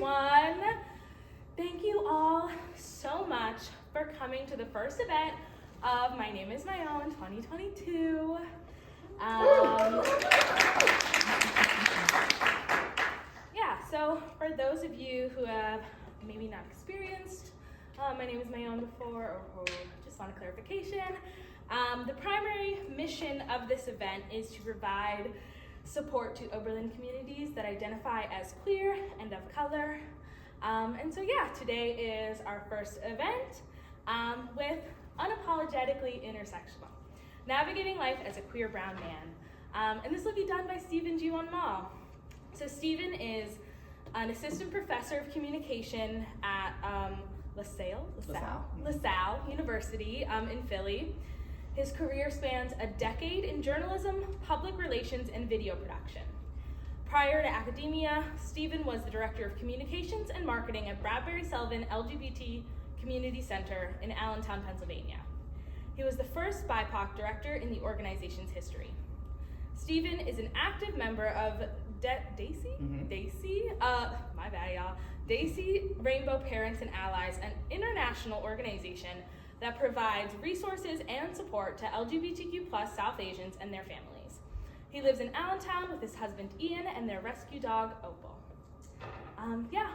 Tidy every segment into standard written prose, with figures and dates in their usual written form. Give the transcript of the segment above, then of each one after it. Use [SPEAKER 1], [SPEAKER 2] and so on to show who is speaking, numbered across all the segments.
[SPEAKER 1] everyone. Thank you all so much for coming to the first event of My Name Is My Own 2022. So for those of you who have maybe not experienced My Name Is My Own before, or who just want a clarification, the primary mission of this event is to provide support to Oberlin communities that identify as queer and of color. Today is our first event with Unapologetically Intersectional, Navigating Life as a Queer Brown Man. And this will be done by Jiwanmall. So Stephen is an assistant professor of communication at LaSalle University in Philly. His career spans a decade in journalism, public relations, and video production. Prior to academia, Stephen was the director of communications and marketing at Bradbury Sullivan LGBT Community Center in Allentown, Pennsylvania. He was the first BIPOC director in the organization's history. Stephen is an active member of Daisy Rainbow Parents and Allies, an international organization that provides resources and support to LGBTQ+ South Asians and their families. He lives in Allentown with his husband Ian and their rescue dog Opal.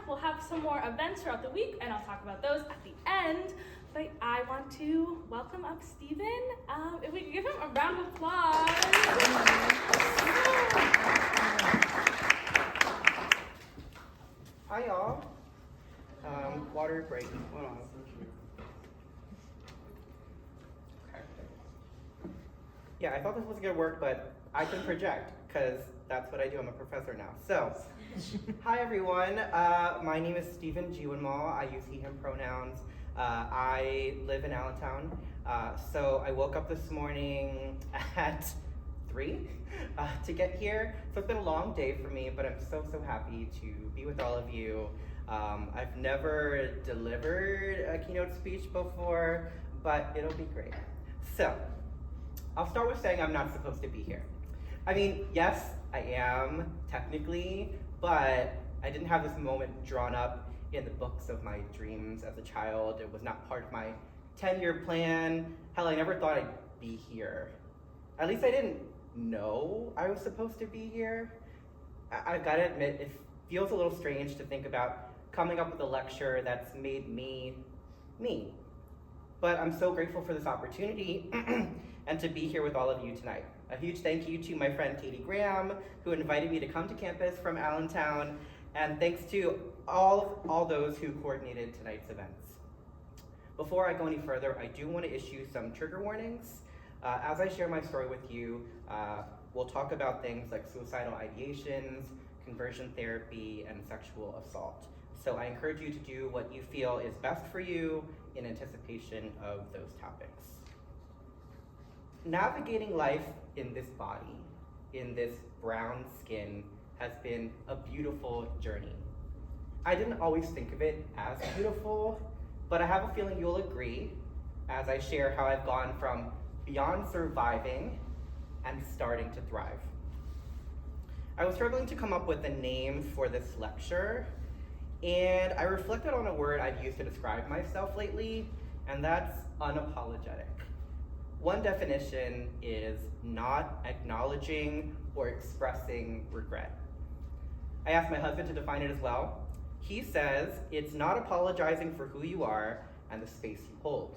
[SPEAKER 1] We'll have some more events throughout the week, and I'll talk about those at the end. But I want to welcome up Stephen. If we could give him a round of applause.
[SPEAKER 2] Hi, y'all. Water break. Hold on. Okay. Yeah, I thought this was gonna work, but I can project because that's what I do. I'm a professor now. So, hi everyone. My name is Stephen Jiwanmall. I use he/him pronouns. I live in Allentown. So I woke up this morning at 3 to get here. So it's been a long day for me, but I'm so happy to be with all of you. I've never delivered a keynote speech before, but it'll be great. So I'll start with saying I'm not supposed to be here. I mean, yes, I am technically, but I didn't have this moment drawn up in the books of my dreams as a child. It was not part of my 10-year plan. Hell, I never thought I'd be here. At least I didn't know I was supposed to be here. I've got to admit, it feels a little strange to think about coming up with a lecture that's made me, me. But I'm so grateful for this opportunity and to be here with all of you tonight. A huge thank you to my friend Katie Graham, who invited me to come to campus from Allentown, and thanks to all those who coordinated tonight's events. Before I go any further, I do want to issue some trigger warnings. As I share my story with you, we'll talk about things like suicidal ideations, conversion therapy, and sexual assault. So I encourage you to do what you feel is best for you in anticipation of those topics. Navigating life in this body, in this brown skin, has been a beautiful journey. I didn't always think of it as beautiful, but I have a feeling you'll agree as I share how I've gone from beyond surviving and starting to thrive. I was struggling to come up with a name for this lecture, and I reflected on a word I've used to describe myself lately, and that's unapologetic. One definition is not acknowledging or expressing regret. I asked my husband to define it as well. He says it's not apologizing for who you are and the space you hold.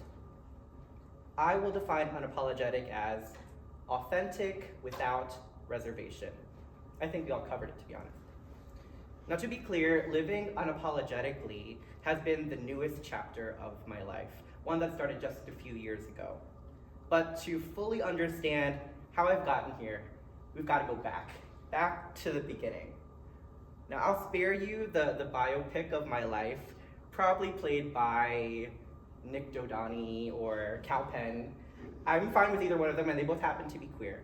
[SPEAKER 2] I will define unapologetic as authentic without reservation. I think we all covered it, to be honest. Now, to be clear, living unapologetically has been the newest chapter of my life, one that started just a few years ago. But to fully understand how I've gotten here, we've got to go back to the beginning. Now, I'll spare you the biopic of my life, probably played by Nick Dodani or Cal Penn. I'm fine with either one of them, and they both happen to be queer.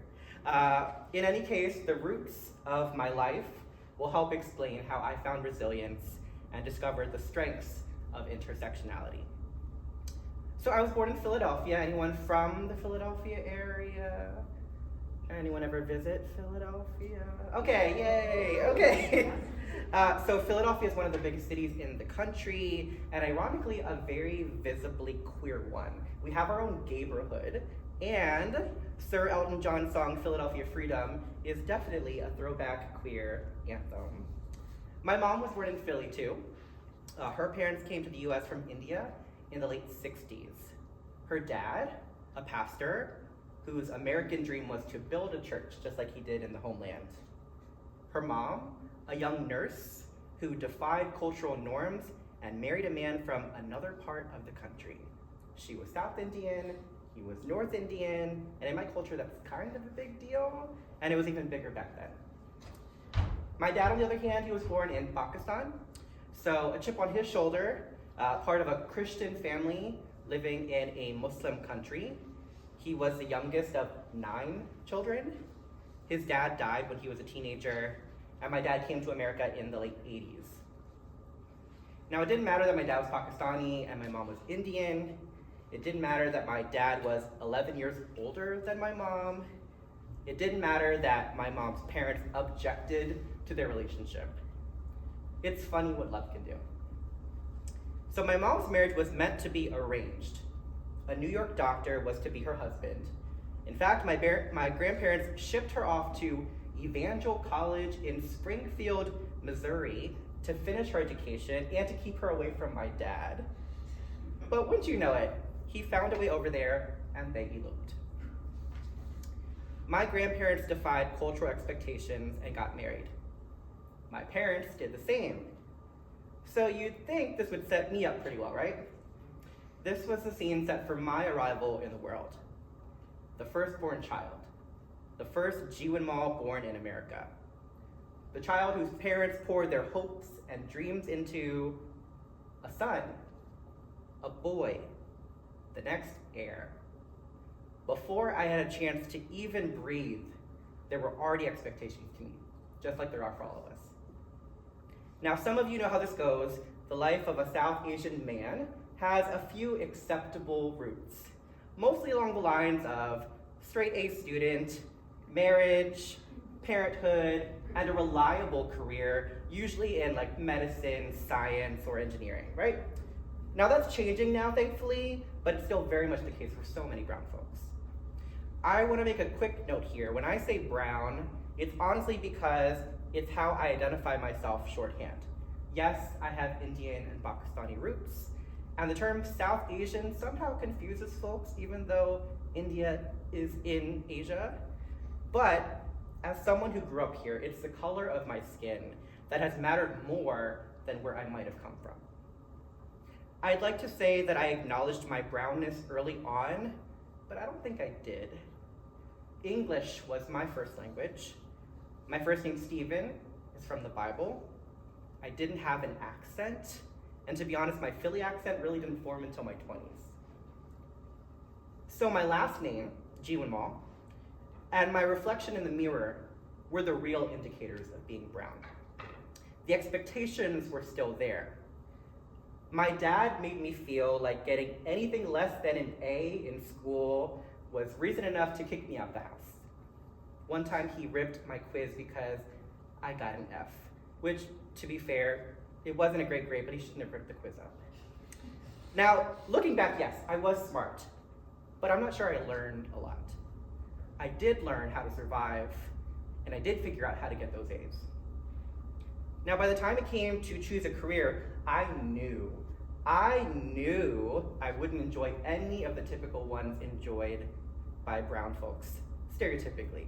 [SPEAKER 2] In any case, the roots of my life will help explain how I found resilience and discovered the strengths of intersectionality. So I was born in Philadelphia. Anyone from the Philadelphia area? Anyone ever visit Philadelphia? Okay, yay, okay. So Philadelphia is one of the biggest cities in the country, and ironically, a very visibly queer one. We have our own neighborhood, and Sir Elton John's song, Philadelphia Freedom, is definitely a throwback queer anthem. My mom was born in Philly too. Her parents came to the US from India in the late 60s. Her dad, a pastor, whose American dream was to build a church just like he did in the homeland. Her mom, a young nurse who defied cultural norms and married a man from another part of the country. She was South Indian, he was North Indian, and in my culture that's kind of a big deal, and it was even bigger back then. My dad, on the other hand, he was born in Pakistan, so a chip on his shoulder, part of a Christian family living in a Muslim country. He was the youngest of 9 children. His dad died when he was a teenager, and my dad came to America in the late 80s. Now, it didn't matter that my dad was Pakistani and my mom was Indian. It didn't matter that my dad was 11 years older than my mom. It didn't matter that my mom's parents objected to their relationship. It's funny what love can do. So my mom's marriage was meant to be arranged. A New York doctor was to be her husband. In fact, my grandparents shipped her off to Evangel College in Springfield, Missouri to finish her education and to keep her away from my dad. But wouldn't you know it, he found a way over there and they eloped. My grandparents defied cultural expectations and got married. My parents did the same. So you'd think this would set me up pretty well, right? This was the scene set for my arrival in the world. The firstborn child. The first Jiwanmall born in America. The child whose parents poured their hopes and dreams into a son, a boy, the next heir. Before I had a chance to even breathe, there were already expectations to meet, just like there are for all of us. Now, some of you know how this goes. The life of a South Asian man has a few acceptable routes, mostly along the lines of straight A student, marriage, parenthood, and a reliable career, usually in like medicine, science, or engineering, right? Now that's changing now, thankfully, but it's still very much the case for so many brown folks. I want to make a quick note here. When I say brown, it's honestly because it's how I identify myself shorthand. Yes, I have Indian and Pakistani roots, and the term South Asian somehow confuses folks, even though India is in Asia. But as someone who grew up here, it's the color of my skin that has mattered more than where I might have come from. I'd like to say that I acknowledged my brownness early on, but I don't think I did. English was my first language. My first name, Stephen, is from the Bible. I didn't have an accent, and to be honest, my Philly accent really didn't form until my 20s. So my last name, Jiwanmall, and my reflection in the mirror were the real indicators of being brown. The expectations were still there. My dad made me feel like getting anything less than an A in school was reason enough to kick me out the house. One time he ripped my quiz because I got an F, which, to be fair, it wasn't a great grade, but he shouldn't have ripped the quiz out. Now, looking back, yes, I was smart, but I'm not sure I learned a lot. I did learn how to survive, and I did figure out how to get those A's. Now, by the time it came to choose a career, I knew I wouldn't enjoy any of the typical ones enjoyed by brown folks, stereotypically.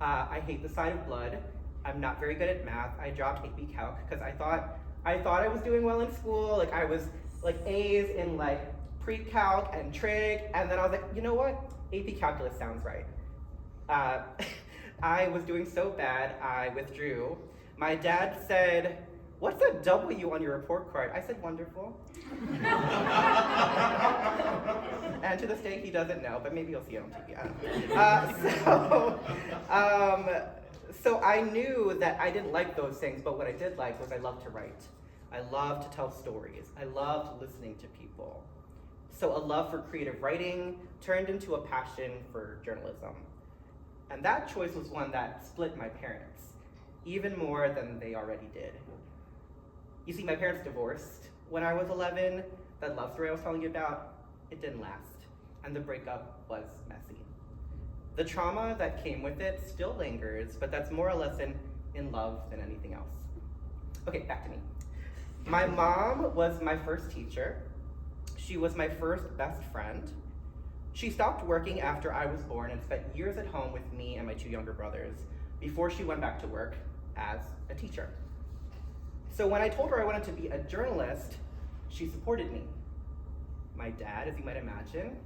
[SPEAKER 2] I hate the sight of blood. I'm not very good at math. I dropped AP Calc because I thought I was doing well in school. Like I was like A's in like pre-calc and trig, and then I was like, you know what? AP Calculus sounds right. I was doing so bad, I withdrew. My dad said, "What's a W on your report card?" I said, "Wonderful." And to this day, he doesn't know, but maybe you'll see it on TV. So I knew that I didn't like those things, but what I did like was I loved to write. I loved to tell stories. I loved listening to people. So a love for creative writing turned into a passion for journalism. And that choice was one that split my parents, even more than they already did. You see, my parents divorced when I was 11. That love story I was telling you about, it didn't last, and the breakup was messy. The trauma that came with it still lingers, but that's more a lesson in love than anything else. Okay, back to me. My mom was my first teacher. She was my first best friend. She stopped working after I was born and spent years at home with me and my 2 younger brothers before she went back to work as a teacher. So when I told her I wanted to be a journalist, she supported me. My dad, as you might imagine,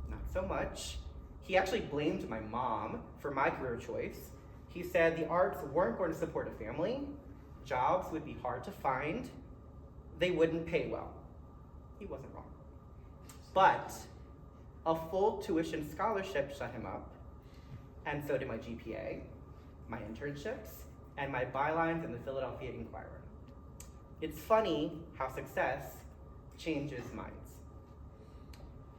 [SPEAKER 2] not so much. He actually blamed my mom for my career choice. He said the arts weren't going to support a family, jobs would be hard to find, they wouldn't pay well. He wasn't wrong. But a full tuition scholarship shut him up, and so did my GPA, my internships, and my bylines in the Philadelphia Inquirer. It's funny how success changes minds.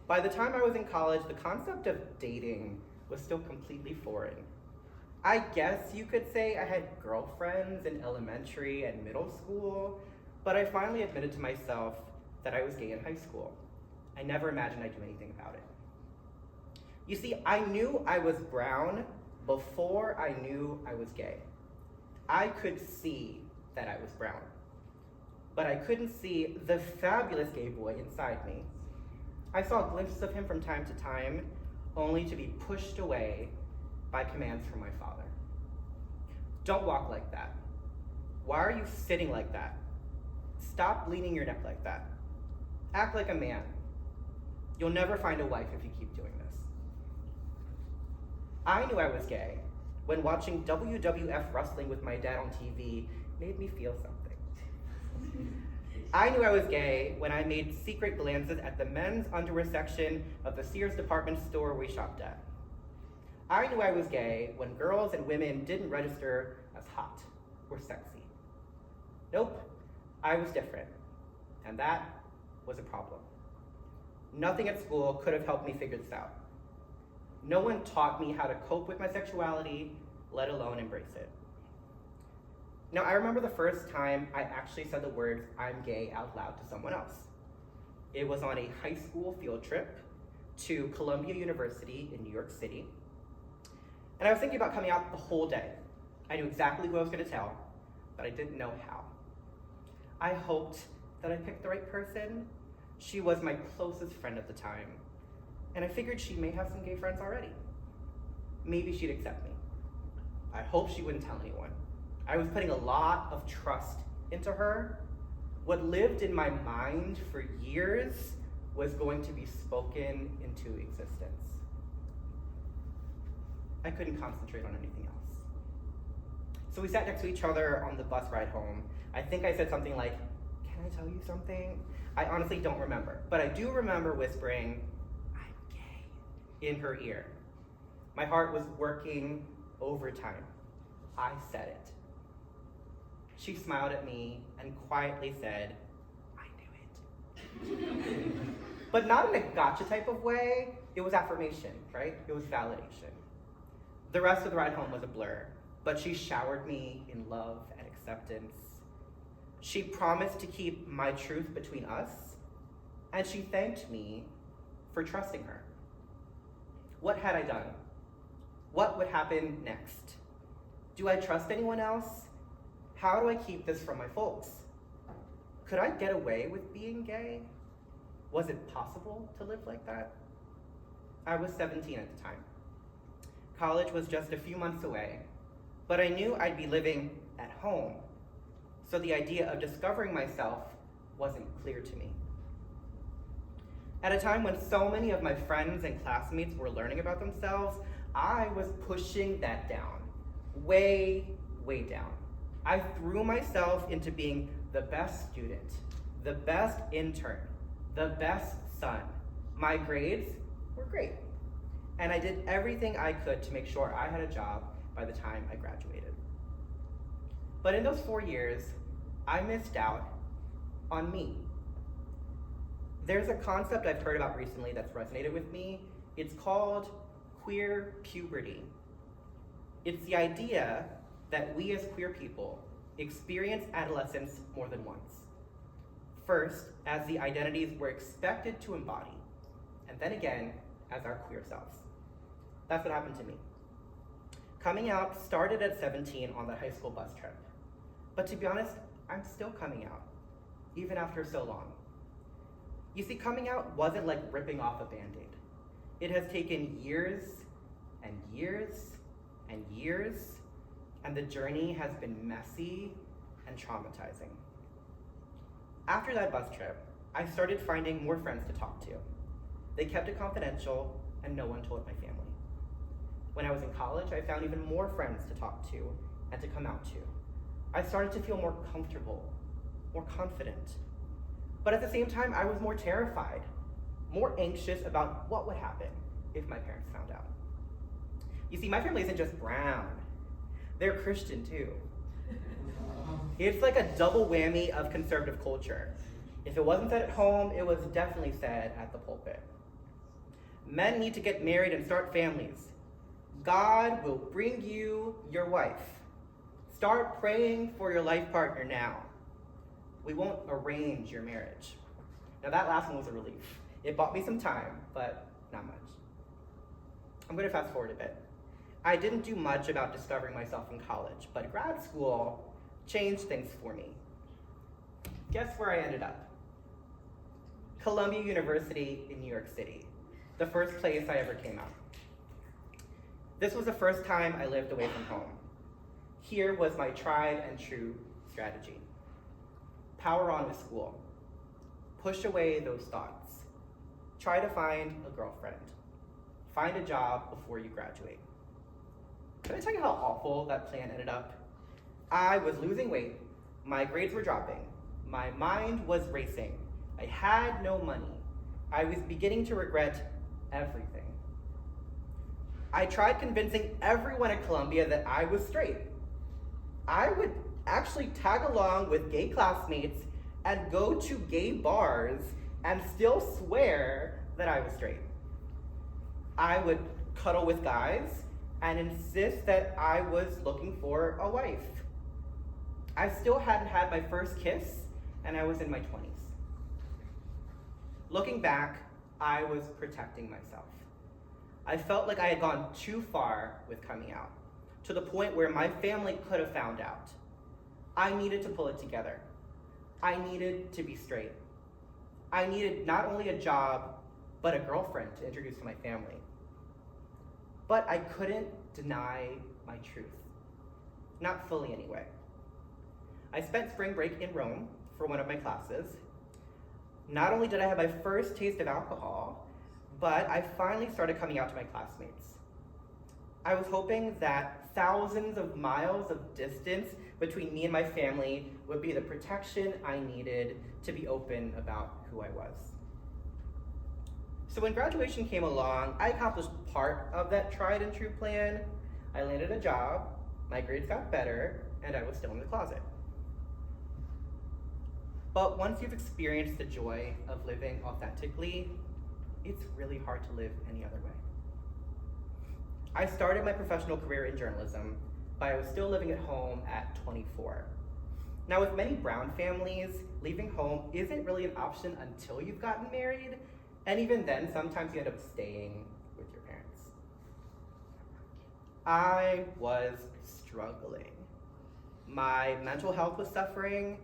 [SPEAKER 2] By the time I was in college, the concept of dating was still completely foreign. I guess you could say I had girlfriends in elementary and middle school, but I finally admitted to myself that I was gay in high school. I never imagined I'd do anything about it. You see, I knew I was brown before I knew I was gay. I could see that I was brown, but I couldn't see the fabulous gay boy inside me. I saw glimpses of him from time to time, only to be pushed away by commands from my father. Don't walk like that. Why are you sitting like that? Stop leaning your neck like that. Act like a man. You'll never find a wife if you keep doing this. I knew I was gay when watching WWF wrestling with my dad on TV made me feel something. I knew I was gay when I made secret glances at the men's underwear section of the Sears department store we shopped at. I knew I was gay when girls and women didn't register as hot or sexy. Nope, I was different, and that was a problem. Nothing at school could have helped me figure this out. No one taught me how to cope with my sexuality, let alone embrace it. Now, I remember the first time I actually said the words, "I'm gay," out loud to someone else. It was on a high school field trip to Columbia University in New York City. And I was thinking about coming out the whole day. I knew exactly who I was going to tell, but I didn't know how. I hoped that I picked the right person. She was my closest friend at the time, and I figured she may have some gay friends already. Maybe she'd accept me. I hoped she wouldn't tell anyone. I was putting a lot of trust into her. What lived in my mind for years was going to be spoken into existence. I couldn't concentrate on anything else. So we sat next to each other on the bus ride home. I think I said something like, "Can I tell you something?" I honestly don't remember, but I do remember whispering, "I'm gay," in her ear. My heart was working overtime. I said it. She smiled at me and quietly said, "I knew it." But not in a gotcha type of way. It was affirmation, right? It was validation. The rest of the ride home was a blur, but she showered me in love and acceptance. She promised to keep my truth between us, and she thanked me for trusting her. What had I done? What would happen next? Do I trust anyone else? How do I keep this from my folks? Could I get away with being gay? Was it possible to live like that? I was 17 at the time. College was just a few months away, but I knew I'd be living at home, so the idea of discovering myself wasn't clear to me. At a time when so many of my friends and classmates were learning about themselves, I was pushing that down, way, way down. I threw myself into being the best student, the best intern, the best son. My grades were great, and I did everything I could to make sure I had a job by the time I graduated. But in those 4 years, I missed out on me. There's a concept I've heard about recently that's resonated with me. It's called queer puberty. It's the idea that we as queer people experience adolescence more than once. First, as the identities we're expected to embody, and then again, as our queer selves. That's what happened to me. Coming out started at 17 on the high school bus trip. But to be honest, I'm still coming out, even after so long. You see, coming out wasn't like ripping off a Band-Aid. It has taken years and years and years, and the journey has been messy and traumatizing. After that bus trip, I started finding more friends to talk to. They kept it confidential, and no one told my family. When I was in college, I found even more friends to talk to and to come out to. I started to feel more comfortable, more confident. But at the same time, I was more terrified, more anxious about what would happen if my parents found out. You see, my family isn't just brown. They're Christian too. It's like a double whammy of conservative culture. If it wasn't said at home, it was definitely said at the pulpit. Men need to get married and start families. God will bring you your wife. Start praying for your life partner now. We won't arrange your marriage. Now that last one was a relief. It bought me some time, but not much. I'm gonna fast forward a bit. I didn't do much about discovering myself in college, but grad school changed things for me. Guess where I ended up? Columbia University in New York City, the first place I ever came out. This was the first time I lived away from home. Here was my tried and true strategy. Power on with school. Push away those thoughts. Try to find a girlfriend. Find a job before you graduate. Can I tell you how awful that plan ended up? I was losing weight, my grades were dropping, my mind was racing, I had no money, I was beginning to regret everything. I tried convincing everyone at Columbia that I was straight. I would actually tag along with gay classmates and go to gay bars and still swear that I was straight. I would cuddle with guys and insist that I was looking for a wife. I still hadn't had my first kiss, and I was in my 20s. Looking back, I was protecting myself. I felt like I had gone too far with coming out, to the point where my family could have found out. I needed to pull it together. I needed to be straight. I needed not only a job, but a girlfriend to introduce to my family. But I couldn't deny my truth. Not fully anyway. I spent spring break in Rome for one of my classes. Not only did I have my first taste of alcohol, but I finally started coming out to my classmates. I was hoping that thousands of miles of distance between me and my family would be the protection I needed to be open about who I was. So when graduation came along, I accomplished part of that tried and true plan. I landed a job, my grades got better, and I was still in the closet. But once you've experienced the joy of living authentically, it's really hard to live any other way. I started my professional career in journalism, but I was still living at home at 24. Now, with many brown families, leaving home isn't really an option until you've gotten married, and even then, sometimes you end up staying with your parents. I was struggling. My mental health was suffering.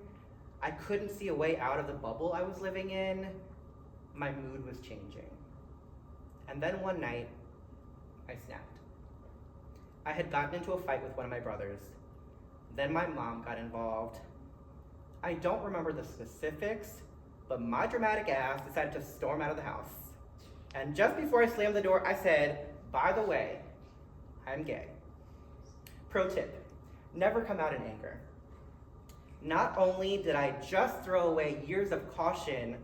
[SPEAKER 2] I couldn't see a way out of the bubble I was living in. My mood was changing. And then one night, I snapped. I had gotten into a fight with one of my brothers. Then my mom got involved. I don't remember the specifics, but my dramatic ass decided to storm out of the house. And just before I slammed the door, I said, "By the way, I'm gay." Pro tip, never come out in anger. Not only did I just throw away years of caution,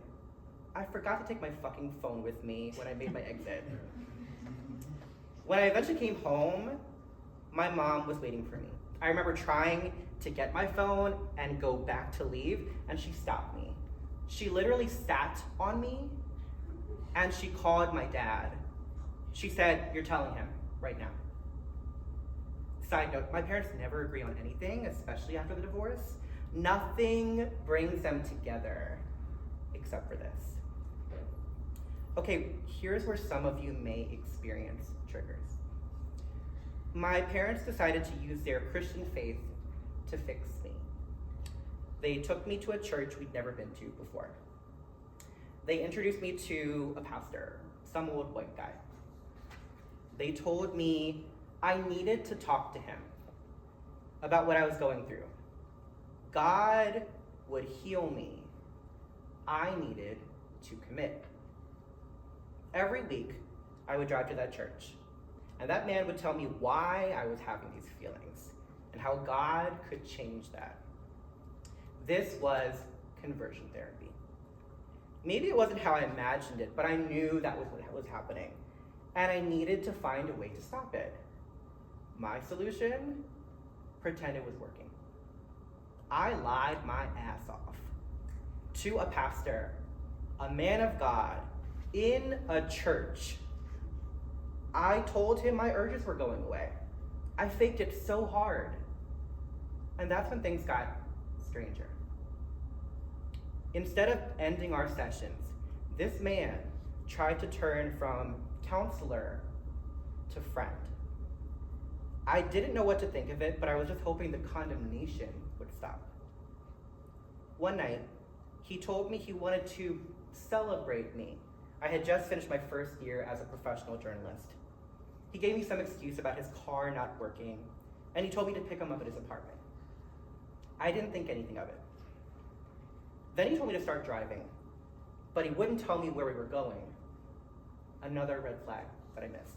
[SPEAKER 2] I forgot to take my fucking phone with me when I made my exit. When I eventually came home, my mom was waiting for me. I remember trying to get my phone and go back to leave, and she stopped me. She literally sat on me, and she called my dad. She said, "You're telling him right now." Side note, my parents never agree on anything, especially after the divorce. Nothing brings them together. except for this. Okay, here's where some of you may experience triggers. My parents decided to use their Christian faith to fix me. They took me to a church we'd never been to before. They introduced me to a pastor, some old white guy. They told me I needed to talk to him about what I was going through. God would heal me. I needed to commit. Every week, I would drive to that church, and that man would tell me why I was having these feelings and how God could change that. This was conversion therapy. Maybe it wasn't how I imagined it, but I knew that was what was happening, and I needed to find a way to stop it. My solution? Pretend it was working. I lied my ass off to a pastor, a man of God, in a church. I told him my urges were going away. I faked it so hard. And that's when things got stranger. Instead of ending our sessions, this man tried to turn from counselor to friend. I didn't know what to think of it, but I was just hoping the condemnation would stop. One night, he told me he wanted to celebrate me. I had just finished my first year as a professional journalist. He gave me some excuse about his car not working, and he told me to pick him up at his apartment. I didn't think anything of it. Then he told me to start driving, but he wouldn't tell me where we were going. Another red flag that I missed.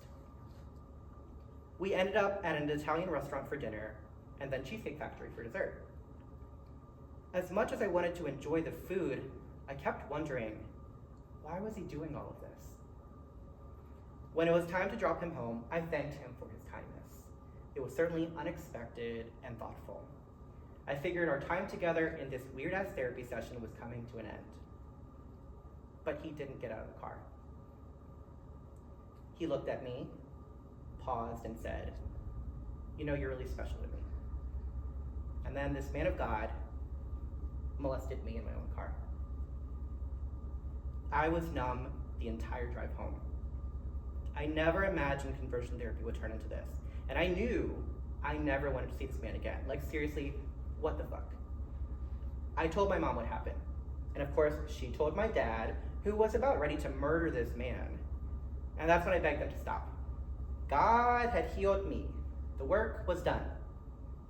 [SPEAKER 2] We ended up at an Italian restaurant for dinner, and then Cheesecake Factory for dessert. As much as I wanted to enjoy the food, I kept wondering, why was he doing all of this? When it was time to drop him home, I thanked him for his kindness. It was certainly unexpected and thoughtful. I figured our time together in this weird-ass therapy session was coming to an end. But he didn't get out of the car. He looked at me, paused, and said, "You know, you're really special to me." And then this man of God molested me in my own car. I was numb the entire drive home. I never imagined conversion therapy would turn into this. And I knew I never wanted to see this man again. Like, seriously, what the fuck? I told my mom what happened. And of course, she told my dad, who was about ready to murder this man. And that's when I begged them to stop. God had healed me. The work was done.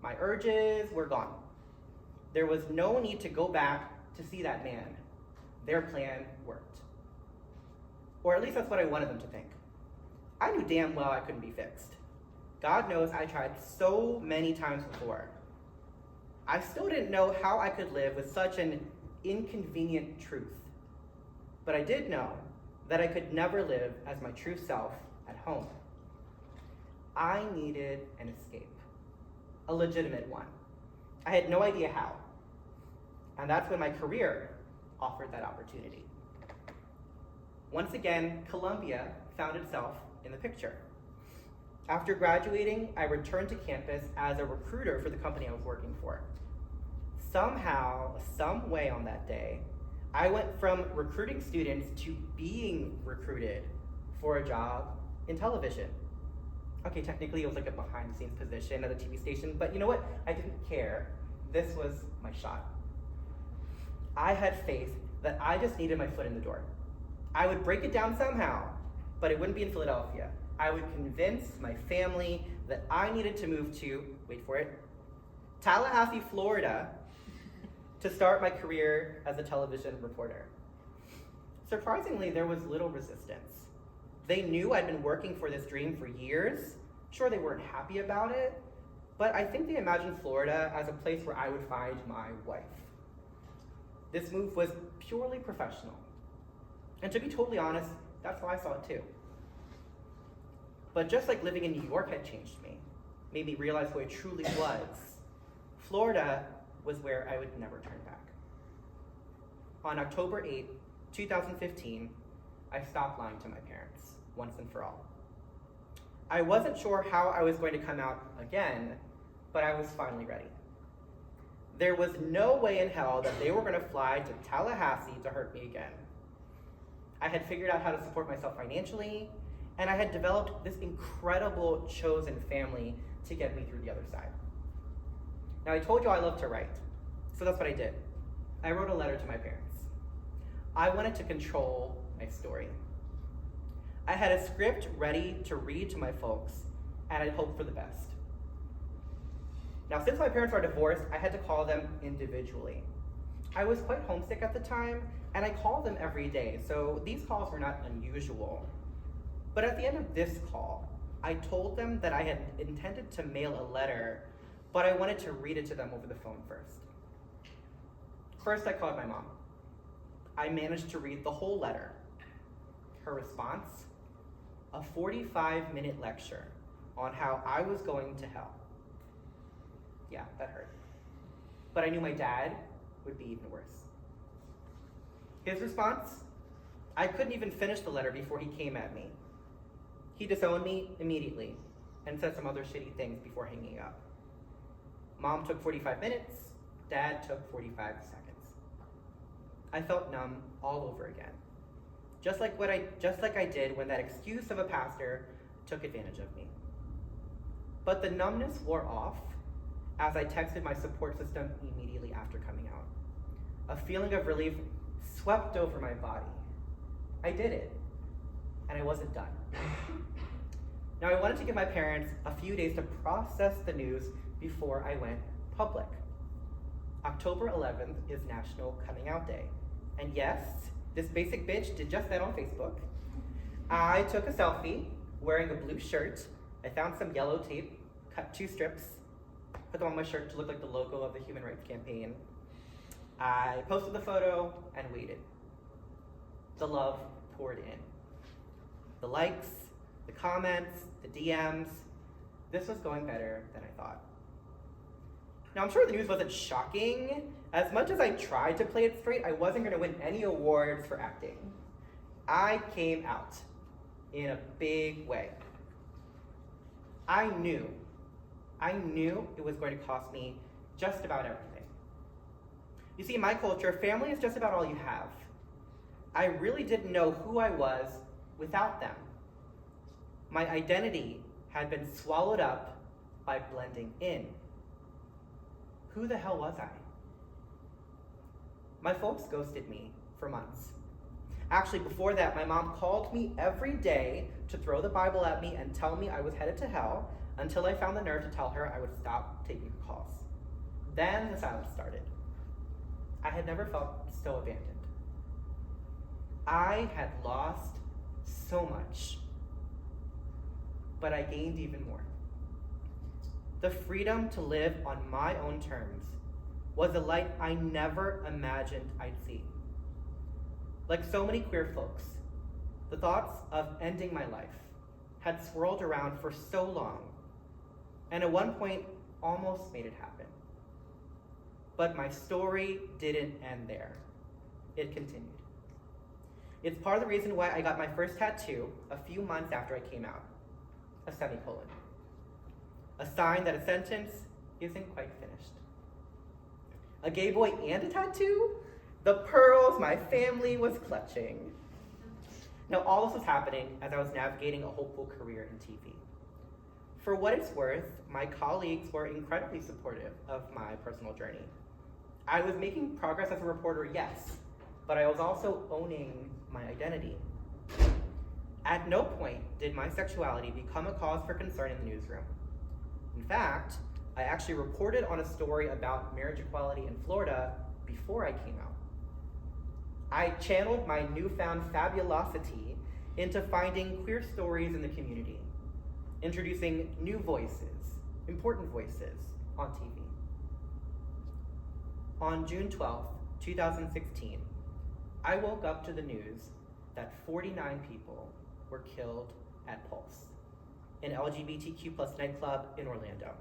[SPEAKER 2] My urges were gone. There was no need to go back to see that man. Their plan worked. Or at least that's what I wanted them to think. I knew damn well I couldn't be fixed. God knows I tried so many times before. I still didn't know how I could live with such an inconvenient truth. But I did know that I could never live as my true self at home. I needed an escape, a legitimate one. I had no idea how. And that's when my career offered that opportunity. Once again, Columbia found itself in the picture. After graduating, I returned to campus as a recruiter for the company I was working for. Somehow, some way on that day, I went from recruiting students to being recruited for a job in television. Okay, technically it was like a behind-the-scenes position at a TV station, but you know what? I didn't care. This was my shot. I had faith that I just needed my foot in the door. I would break it down somehow, but it wouldn't be in Philadelphia. I would convince my family that I needed to move to, wait for it, Tallahassee, Florida, to start my career as a television reporter. Surprisingly, there was little resistance. They knew I'd been working for this dream for years. Sure, they weren't happy about it, but I think they imagined Florida as a place where I would find my wife. This move was purely professional. And to be totally honest, that's how I saw it too. But just like living in New York had changed me, made me realize who I truly was, Florida was where I would never turn back. On October 8, 2015, I stopped lying to my parents, once and for all. I wasn't sure how I was going to come out again, but I was finally ready. There was no way in hell that they were going to fly to Tallahassee to hurt me again. I had figured out how to support myself financially, and I had developed this incredible chosen family to get me through the other side. Now, I told you I love to write, so that's what I did. I wrote a letter to my parents. I wanted to control my story. I had a script ready to read to my folks, and I hoped for the best. Now, since my parents are divorced, I had to call them individually. I was quite homesick at the time, and I called them every day, so these calls were not unusual. But at the end of this call, I told them that I had intended to mail a letter, but I wanted to read it to them over the phone first. First, I called my mom. I managed to read the whole letter. Her response? A 45-minute lecture on how I was going to hell. Yeah, that hurt. But I knew my dad would be even worse. His response? I couldn't even finish the letter before he came at me. He disowned me immediately and said some other shitty things before hanging up. Mom took 45 minutes, Dad took 45 seconds. I felt numb all over again. Just like I did when that excuse of a pastor took advantage of me. But the numbness wore off as I texted my support system immediately after coming out. A feeling of relief swept over my body. I did it, and I wasn't done. Now, I wanted to give my parents a few days to process the news before I went public. October 11th is National Coming Out Day. And yes, this basic bitch did just that on Facebook. I took a selfie wearing a blue shirt. I found some yellow tape, cut 2 strips, put them on my shirt to look like the logo of the Human Rights Campaign. I posted the photo and waited. The love poured in. The likes, the comments, the DMs. This was going better than I thought. Now, I'm sure the news wasn't shocking. As much as I tried to play it straight, I wasn't going to win any awards for acting. I came out in a big way. I knew it was going to cost me just about everything. You see, in my culture, family is just about all you have. I really didn't know who I was without them. My identity had been swallowed up by blending in. Who the hell was I? My folks ghosted me for months. Actually, before that, my mom called me every day to throw the Bible at me and tell me I was headed to hell until I found the nerve to tell her I would stop taking her calls. Then the silence started. I had never felt so abandoned. I had lost so much, but I gained even more. The freedom to live on my own terms was a light I never imagined I'd see. Like so many queer folks, the thoughts of ending my life had swirled around for so long, and at one point almost made it happen. But my story didn't end there. It continued. It's part of the reason why I got my first tattoo a few months after I came out, a semicolon. A sign that a sentence isn't quite finished. A gay boy and a tattoo? The pearls my family was clutching. Now, all this was happening as I was navigating a hopeful career in TV. For what it's worth, my colleagues were incredibly supportive of my personal journey. I was making progress as a reporter, yes, but I was also owning my identity. At no point did my sexuality become a cause for concern in the newsroom. In fact, I actually reported on a story about marriage equality in Florida before I came out. I channeled my newfound fabulosity into finding queer stories in the community, introducing new voices, important voices, on TV. On June 12th, 2016, I woke up to the news that 49 people were killed at Pulse, an LGBTQ plus nightclub in Orlando.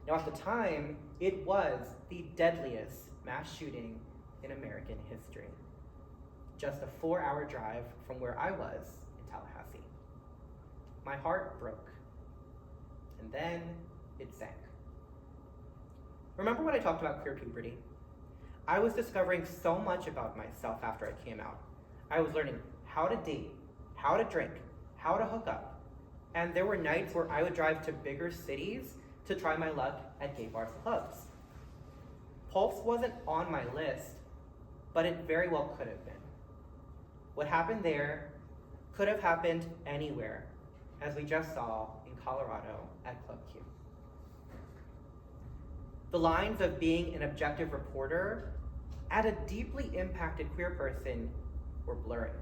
[SPEAKER 2] Now, at the time, it was the deadliest mass shooting in American history. Just a 4-hour drive from where I was in Tallahassee. My heart broke, and then it sank. Remember when I talked about queer puberty? I was discovering so much about myself after I came out. I was learning how to date, how to drink, how to hook up. And there were nights where I would drive to bigger cities to try my luck at gay bars and clubs. Pulse wasn't on my list, but it very well could have been. What happened there could have happened anywhere, as we just saw in Colorado at Club Q. The lines of being an objective reporter and a deeply impacted queer person were blurring.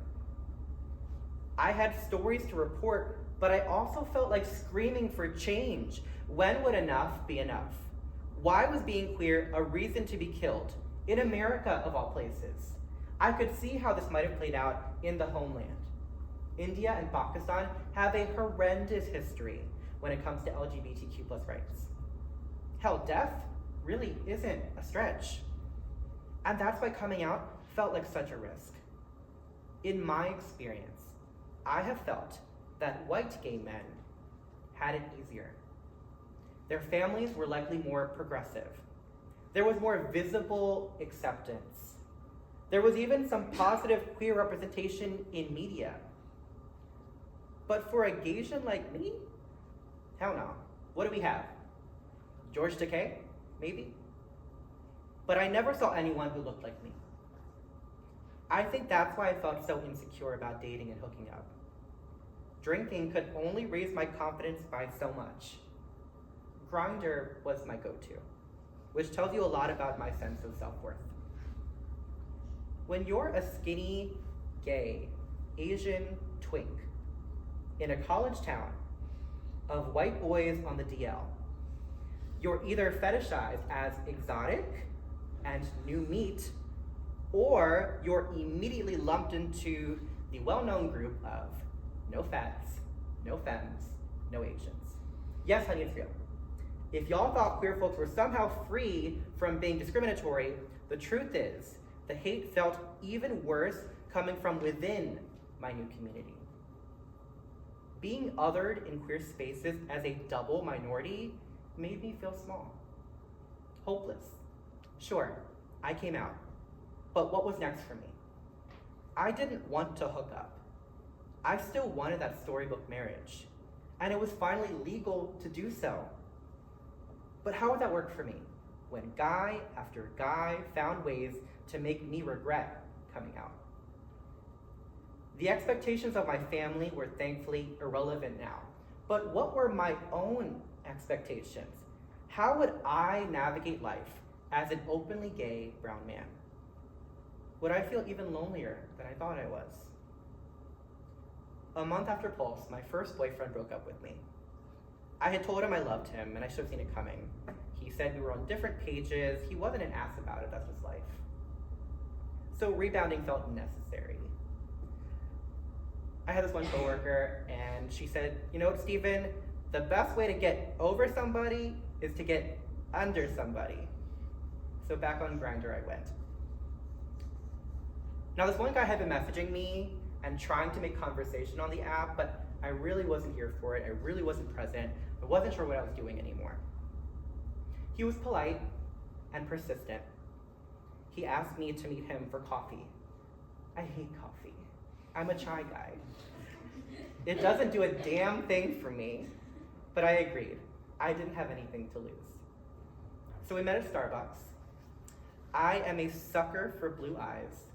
[SPEAKER 2] I had stories to report, but I also felt like screaming for change. When would enough be enough? Why was being queer a reason to be killed? In America, of all places. I could see how this might have played out in the homeland. India and Pakistan have a horrendous history when it comes to LGBTQ+ rights. Hell, death really isn't a stretch. And that's why coming out felt like such a risk. In my experience, I have felt that white gay men had it easier. Their families were likely more progressive. There was more visible acceptance. There was even some positive queer representation in media. But for a Gaysian like me, hell no. What do we have? George Takei? Maybe? But I never saw anyone who looked like me. I think that's why I felt so insecure about dating and hooking up. Drinking could only raise my confidence by so much. Grindr was my go-to, which tells you a lot about my sense of self-worth. When you're a skinny, gay, Asian twink in a college town of white boys on the DL, you're either fetishized as exotic and new meat, or you're immediately lumped into the well-known group of no fads, no femmes, no Asians. Yes, honey, it's real. If y'all thought queer folks were somehow free from being discriminatory, the truth is, the hate felt even worse coming from within my new community. Being othered in queer spaces as a double minority made me feel small, hopeless. Sure, I came out, but what was next for me? I didn't want to hook up. I still wanted that storybook marriage, and it was finally legal to do so. But how would that work for me when guy after guy found ways to make me regret coming out? The expectations of my family were thankfully irrelevant now, but what were my own expectations? How would I navigate life as an openly gay brown man? Would I feel even lonelier than I thought I was? A month after Pulse, my first boyfriend broke up with me. I had told him I loved him, and I should have seen it coming. He said we were on different pages. He wasn't an ass about it, that's just life. So rebounding felt necessary. I had this one coworker, and she said, you know what, Steven? The best way to get over somebody is to get under somebody. So back on Grindr I went. Now this one guy had been messaging me and trying to make conversation on the app, but I really wasn't here for it. I really wasn't present. I wasn't sure what I was doing anymore. He was polite and persistent. He asked me to meet him for coffee. I hate coffee. I'm a chai guy. It doesn't do a damn thing for me, but I agreed. I didn't have anything to lose. So we met at Starbucks. I am a sucker for blue eyes,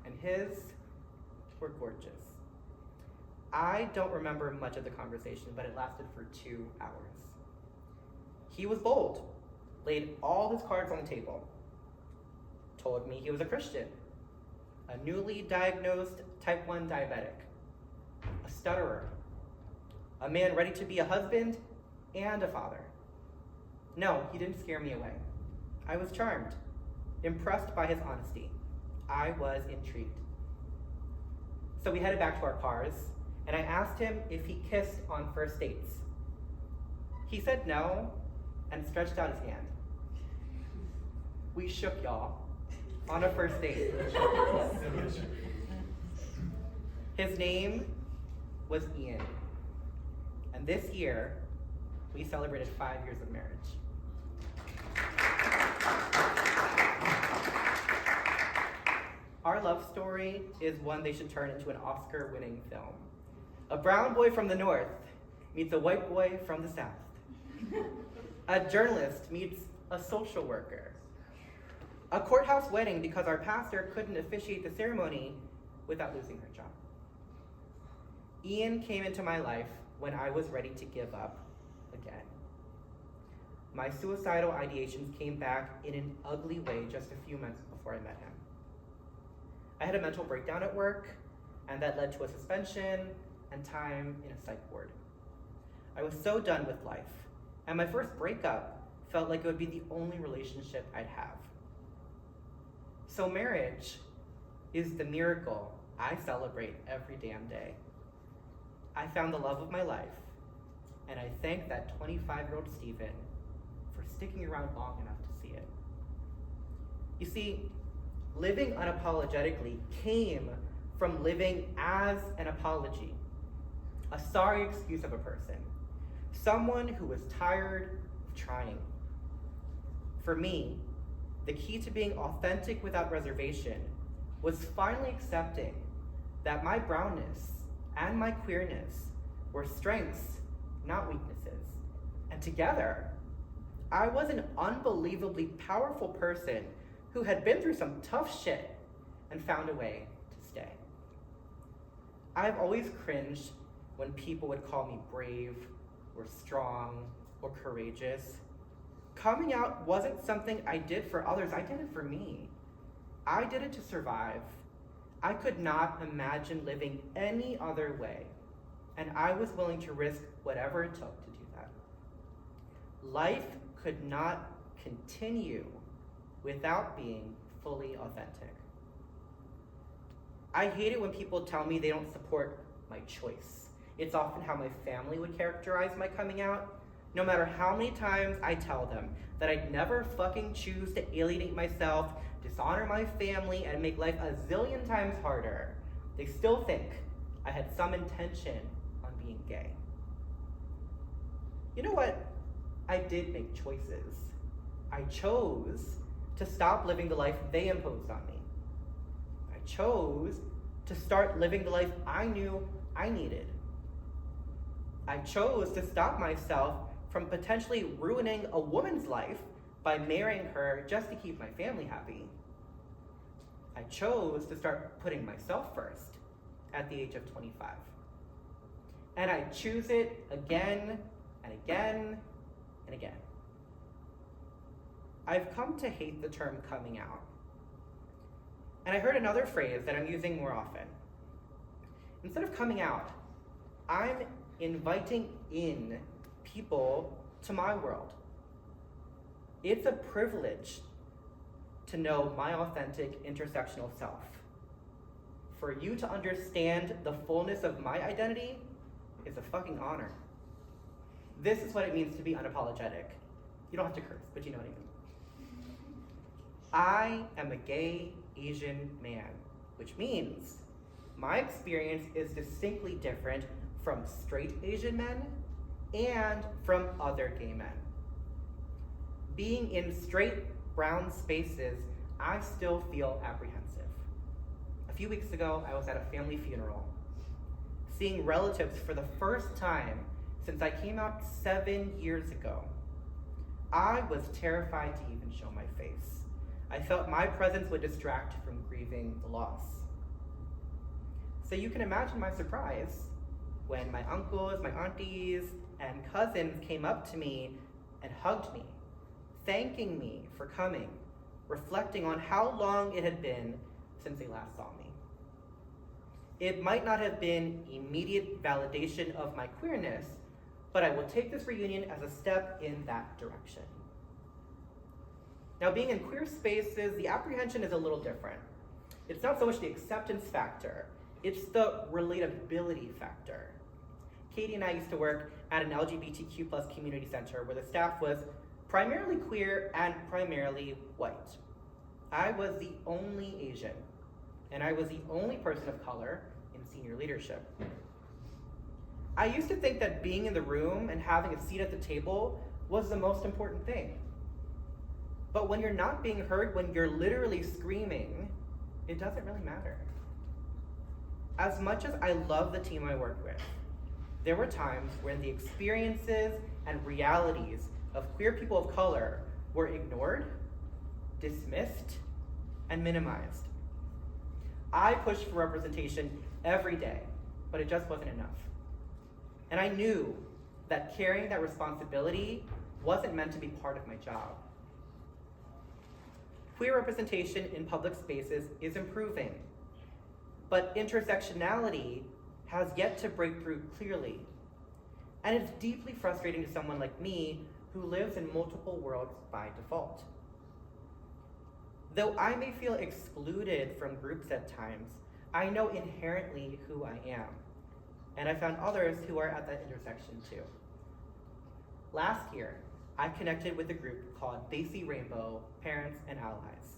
[SPEAKER 2] and his were gorgeous. I don't remember much of the conversation, but it lasted for 2 hours. He was bold, laid all his cards on the table, told me he was a Christian, a newly diagnosed type 1 diabetic, a stutterer, a man ready to be a husband and a father. No, he didn't scare me away. I was charmed, impressed by his honesty. I was intrigued. So we headed back to our cars, and I asked him if he kissed on first dates. He said no, and stretched out his hand. We shook, y'all, on a first date. His name was Ian, and this year, we celebrated 5 years of marriage. love story is one they should turn into an Oscar-winning film. A brown boy from the north meets a white boy from the south. A journalist meets a social worker. A courthouse wedding because our pastor couldn't officiate the ceremony without losing her job. Ian came into my life when I was ready to give up again. My suicidal ideations came back in an ugly way just a few months before I met him. I had a mental breakdown at work, and that led to a suspension and time in a psych ward. I was so done with life, and my first breakup felt like it would be the only relationship I'd have. So marriage is the miracle I celebrate every damn day. I found the love of my life, and I thank that 25-year-old Stephen for sticking around long enough to see it. You see, living unapologetically came from living as an apology, a sorry excuse of a person, someone who was tired of trying. For me, the key to being authentic without reservation was finally accepting that my brownness and my queerness were strengths, not weaknesses. And together, I was an unbelievably powerful person who had been through some tough shit and found a way to stay. I've always cringed when people would call me brave or strong or courageous. Coming out wasn't something I did for others, I did it for me. I did it to survive. I could not imagine living any other way, and I was willing to risk whatever it took to do that. Life could not continue without being fully authentic. I hate it when people tell me they don't support my choice. It's often how my family would characterize my coming out. No matter how many times I tell them that I'd never fucking choose to alienate myself, dishonor my family, and make life a zillion times harder, they still think I had some intention on being gay. You know what? I did make choices. I chose to stop living the life they imposed on me. I chose to start living the life I knew I needed. I chose to stop myself from potentially ruining a woman's life by marrying her just to keep my family happy. I chose to start putting myself first at the age of 25. And I choose it again and again and again. I've come to hate the term coming out. And I heard another phrase that I'm using more often. Instead of coming out, I'm inviting in people to my world. It's a privilege to know my authentic intersectional self. For you to understand the fullness of my identity is a fucking honor. This is what it means to be unapologetic. You don't have to curse, but you know what I mean. I am a gay Asian man, which means my experience is distinctly different from straight Asian men and from other gay men. Being in straight brown spaces, I still feel apprehensive. A few weeks ago, I was at a family funeral, seeing relatives for the first time since I came out 7 years ago. I was terrified to even show my face. I felt my presence would distract from grieving the loss. So you can imagine my surprise when my uncles, my aunties, and cousins came up to me and hugged me, thanking me for coming, reflecting on how long it had been since they last saw me. It might not have been immediate validation of my queerness, but I will take this reunion as a step in that direction. Now, being in queer spaces, the apprehension is a little different. It's not so much the acceptance factor, it's the relatability factor. Katie and I used to work at an LGBTQ plus community center where the staff was primarily queer and primarily white. I was the only Asian, and I was the only person of color in senior leadership. I used to think that being in the room and having a seat at the table was the most important thing. But when you're not being heard, when you're literally screaming, it doesn't really matter. As much as I love the team I work with, there were times when the experiences and realities of queer people of color were ignored, dismissed, and minimized. I pushed for representation every day, but it just wasn't enough. And I knew that carrying that responsibility wasn't meant to be part of my job. Queer representation in public spaces is improving, but intersectionality has yet to break through clearly. And it's deeply frustrating to someone like me who lives in multiple worlds by default. Though I may feel excluded from groups at times, I know inherently who I am. And I found others who are at that intersection too. Last year, I connected with a group called They See Rainbow, Parents and Allies.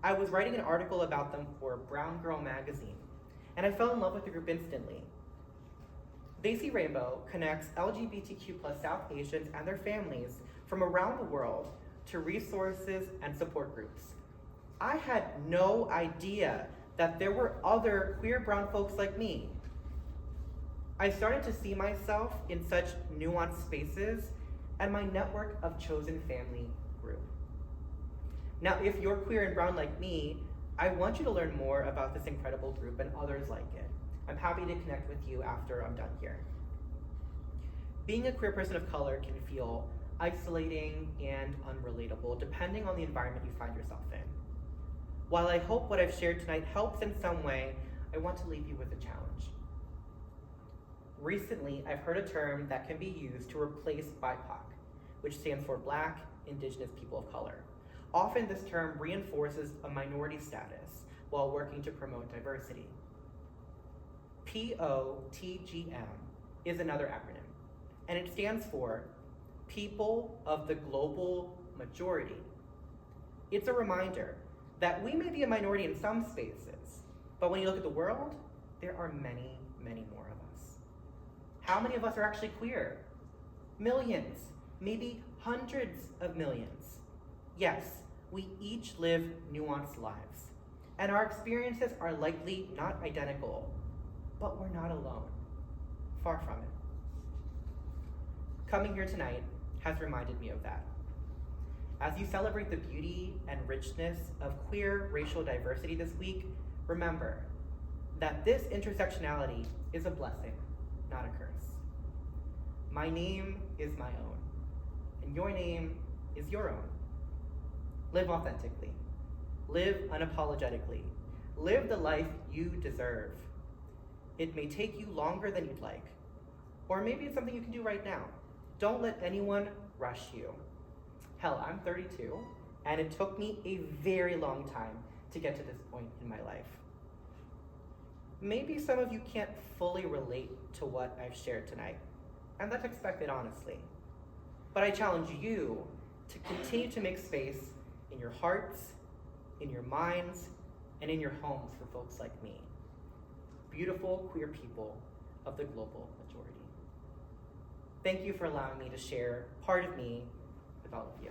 [SPEAKER 2] I was writing an article about them for Brown Girl magazine, and I fell in love with the group instantly. They See Rainbow connects LGBTQ+ South Asians and their families from around the world to resources and support groups. I had no idea that there were other queer brown folks like me. I started to see myself in such nuanced spaces, and my network of chosen family grew. Now, if you're queer and brown like me, I want you to learn more about this incredible group and others like it. I'm happy to connect with you after I'm done here. Being a queer person of color can feel isolating and unrelatable depending on the environment you find yourself in. While I hope what I've shared tonight helps in some way, I want to leave you with a challenge. Recently, I've heard a term that can be used to replace BIPOC, which stands for Black, Indigenous People of Color. Often this term reinforces a minority status while working to promote diversity. POTGM is another acronym, and it stands for People of the Global Majority. It's a reminder that we may be a minority in some spaces, but when you look at the world, there are many, many more of us. How many of us are actually queer? Millions, maybe hundreds of millions. Yes, we each live nuanced lives, and our experiences are likely not identical, but we're not alone. Far from it. Coming here tonight has reminded me of that. As you celebrate the beauty and richness of queer racial diversity this week, remember that this intersectionality is a blessing, not a curse. My name is my own, and your name is your own. Live authentically. Live unapologetically. Live the life you deserve. It may take you longer than you'd like, or maybe it's something you can do right now. Don't let anyone rush you. Hell, I'm 32, and it took me a very long time to get to this point in my life. Maybe some of you can't fully relate to what I've shared tonight, and that's expected, honestly. But I challenge you to continue to make space in your hearts, in your minds, and in your homes for folks like me. Beautiful queer people of the global majority. Thank you for allowing me to share part of me with all of you.